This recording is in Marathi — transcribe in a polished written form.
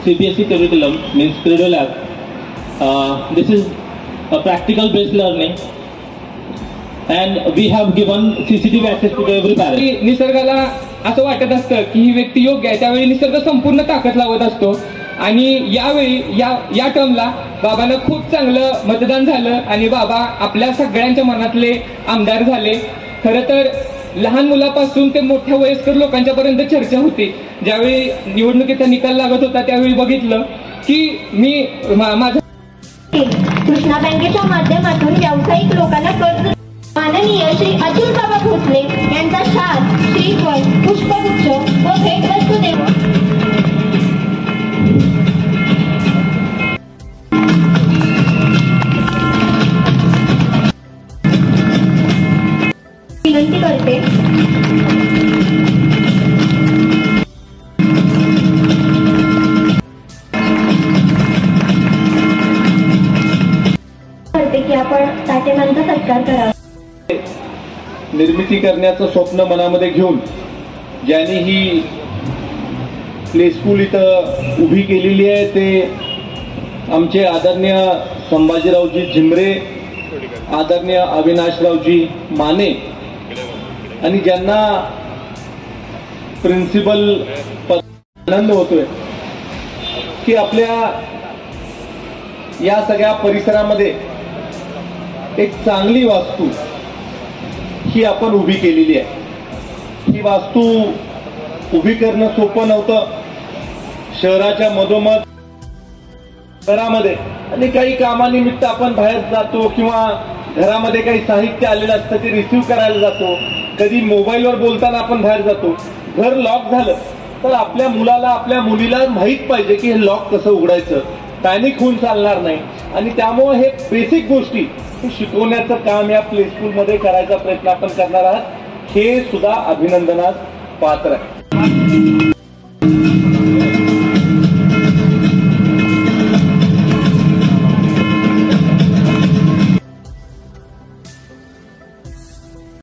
CBSE curriculum means Credo Lab. This is a practical based learning and we have given CCTV access to every parent. निसर्गाला असं वाटत असतं की ही व्यक्ती योग्य आहे, त्यावेळी निसर्ग संपूर्ण ताकद लावत असतो आणि यावेळी या टर्मला बाबांना खूप चांगलं मतदान झालं आणि बाबा आपल्या सगळ्यांच्या मनातले आमदार झाले. खरं तर लहान मुलापासून ते मोठ्या वयस्कर लोकांच्या पर्यंत चर्चा होती. ज्यावेळी निवडणुकीचा निकाल लागत होता त्यावेळी बघितलं की मी माझा कृष्णा बँकेच्या माध्यमातून व्यावसायिक लोकांना कर्ज माननीय श्री अतुल बाबा भोसले यांचा शाल, श्रीफळ, पुष्पगुच्छ व भेटवस्तू देवा विनंती करते. की आपण ताटेमांचा सत्कार करावा. निर्मिती करण्याचं स्वप्न मनामध्ये घेऊन ज्यांनी ही प्ले स्कूल इथं उभी केलेली आहे ते आमचे आदरणीय संभाजीरावजी झिमरे, आदरणीय अविनाशरावजी माने आणि ज्यांना प्रिन्सिपल पद आनंद होतोय की आपल्या या सगळ्या परिसरामध्ये एक चांगली वास्तू ही आपण उभी केलेली आहे. ही वास्तू उभी करणं सोपं नव्हतं. शहराच्या मधोमध घरामध्ये आणि काही कामानिमित्त आपण बाहेर जातो किंवा घरामध्ये काही साहित्य आलेलं असतं ते रिसिव्ह करायला जातो. कधी मोबाईलवर बोलताना आपण बाहेर जातो. घर लॉक झालं तर आपल्या मुलाला आपल्या मुलीला माहीत पाहिजे की हे लॉक कसं उघडायचं. पॅनिक होऊन चालणार नाही आणि त्यामुळे हे बेसिक गोष्टी शिकवण्याचं काम या प्ले स्कूलमध्ये करायचा प्रयत्न आपण करणार आहात. हे सुद्धा अभिनंदनास पात्र आहे.